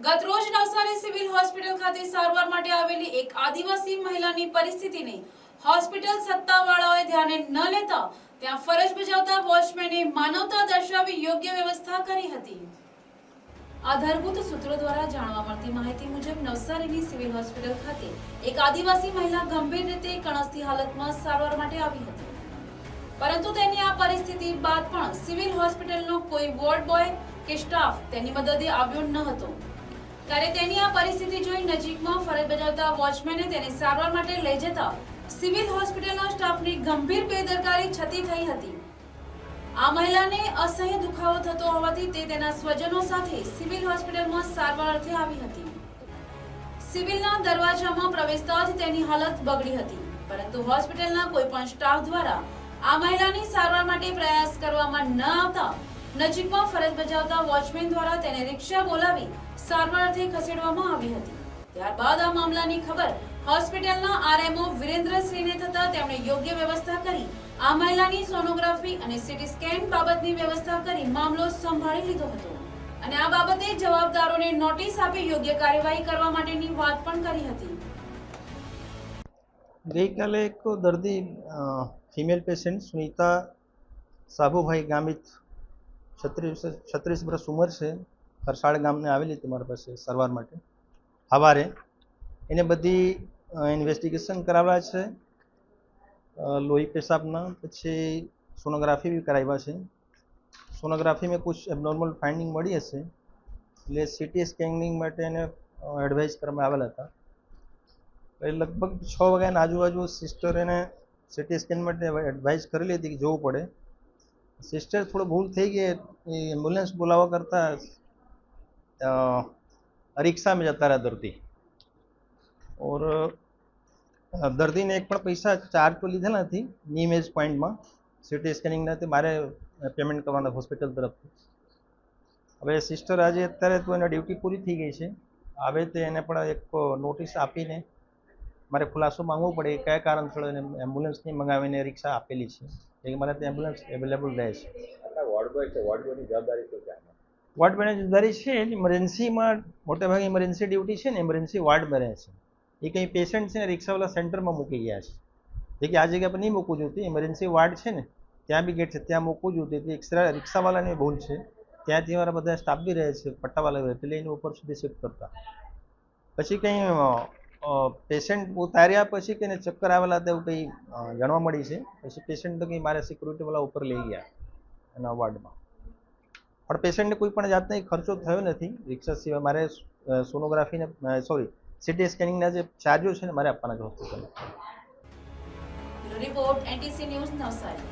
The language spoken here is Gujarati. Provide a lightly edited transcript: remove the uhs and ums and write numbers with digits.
ગતરોજ નવસારી સિવિલ હોસ્પિટલ ખાતે સારવાર માટે આવેલી એક આદિવાસી મહિલાની પરિસ્થિતિને હોસ્પિટલ સત્તાવાળાઓએ ધ્યાને ન લેતા ત્યાં ફરજ બજાવતા વોચમેને માનવતા દર્શાવી યોગ્ય વ્યવસ્થા કરી હતી। આધારભૂત સૂત્રો દ્વારા જાણવા મળતી માહિતી મુજબ નવસારીની સિવિલ હોસ્પિટલ ખાતે એક આદિવાસી મહિલા ગંભીર રીતે કણસથી હાલતમાં સારવાર માટે આવી હતી, પરંતુ તેની આ પરિસ્થિતિ બાદ પણ સિવિલ હોસ્પિટલનો કોઈ વોર્ડ બોય કે સ્ટાફ તેની મદદે આવ્યો ન હતો। ત્યારે તેની આ પરિસ્થિતિ જોઈ નજીકમાં ફરજ બજાવતા વોચમેને તેને સારવાર માટે લઈ જતા સિવિલ હોસ્પિટલના સ્ટાફની ગંભીર બેદરકારી છતી થઈ હતી। આ મહિલાને અસહ્ય દુખાવો થતો હોવાથી તે તેના સ્વજનો સાથે સિવિલ હોસ્પિટલમાં સારવાર અર્થે આવી હતી। સિવિલના દરવાજામાં પ્રવેશતા જ તેની હાલત બગડી હતી, પરંતુ હોસ્પિટલના કોઈ પણ સ્ટાફ દ્વારા આ મહિલાની સારવાર માટે પ્રયાસ કરવામાં ન આવતા નજીકમાં ફરજ બજાવતા વોચમેન દ્વારા તેને રિક્ષા બોલાવી સારવાર અર્થે ખસેડવામાં આવી હતી। ત્યારબાદ આ મામલાની ખબર હોસ્પિટલના આરએમઓ વિરેન્દ્રસિંહને થતા તેમણે યોગ્ય વ્યવસ્થા કરી આ મહિલાની સોનોગ્રાફી અને સીટી સ્કેન બાબતની વ્યવસ્થા કરી મામલો સંભાળી લીધો હતો અને આ બાબતે જવાબદારોને નોટિસ આપી યોગ્ય કાર્યવાહી કરવા માટેની વાત પણ કરી હતી। ગઈકાલે એક દર્દી ફિમેલ પેશન્ટ સુનીતા સાબુભાઈ ગામિત 36 વર્ષ ઉંમર છે, ખરસાડ ગામને આવેલી હતી મારી પાસે સારવાર માટે। સવારે એને બધી ઇન્વેસ્ટિગેશન કરાવ્યા છે, લોહી પેશાબના, પછી સોનોગ્રાફી બી કરાવ્યા છે। સોનોગ્રાફી में कुछ એબનોર્મલ ફાઇન્ડિંગ મળી હશે, એટલે સીટી સ્કેનિંગ માટે એને એડવાઇસ કરવામાં આવેલા હતા। લગભગ 6 વાગ્યાના આજુબાજુ સિસ્ટર એને સીટી સ્કેન માટે એડવાઇસ કરેલી હતી કે જોવું પડે। સિસ્ટર થોડો ભૂલ થઈ ગઈ, એમ્બ્યુલન્સ બોલાવવા કરતા रिक्शा में जाता रहा दर्दी, और दर्दी ने एक पण पैसा चार्ज तो लीधा नहीं। नी इमेज पॉइंट में सीटी स्केनिंग ने मारे पेमेंट करवाना हॉस्पिटल तरफ। હવે સિસ્ટર આજે અત્યારે તો એના ડ્યુટી પૂરી થઈ ગઈ છે, આવે તે એને પણ એક નોટિસ આપીને મારે ખુલાસો માંગવો પડે કયા કારણસર એને એમ્બ્યુલન્સ નહીં મંગાવીને રિક્ષા આપેલી છે, કે મારે ત્યાં એમ્બ્યુલન્સ અવેલેબલ રહે છે। વોર્ડ બોય છે, વોર્ડ બોયની જવાબદારી શું છે? વોર્ડ બોયની જવાબદારી છે ઇમરજન્સીમાં, મોટેભાગે ઇમરજન્સી ડ્યુટી છે ને ઇમરજન્સી વોર્ડમાં રહે છે। એ કંઈ પેશન્ટ છે ને રિક્ષાવાળા સેન્ટરમાં મૂકી ગયા છે, જે કે આ જગ્યા પર નહીં મૂકવું જોઈતું। ઇમરજન્સી વોર્ડ છે ને ત્યાં બી ગેટ છે, ત્યાં મૂકવું જોઈતું। એક્સ્ટ્રા રિક્ષાવાળાની ભૂલ છે, ત્યાંથી મારા બધા સ્ટાફ બી રહે છે, પટ્ટાવાળા રહે, એટલે એને ઉપર સુધી શિફ્ટ કરતા પછી કંઈ પેશન્ટ ઉતાર્યા પછી કે ચક્કર આવેલા હતા એવું કંઈ જાણવા મળી છે। પછી પેશન્ટ તો કંઈ મારે સિક્યુરિટીવાળા ઉપર લઈ ગયા એના વોર્ડમાં, પણ પેશન્ટને કોઈ પણ જાતનો ખર્ચો થયો નથી રિક્ષા સિવાય। મારે સોનોગ્રાફીને સીટી સ્કેનિંગના જે ચાર્જો છે ને મારે આપવાના છે હોસ્પિટલમાં। Report NTC news Navsari.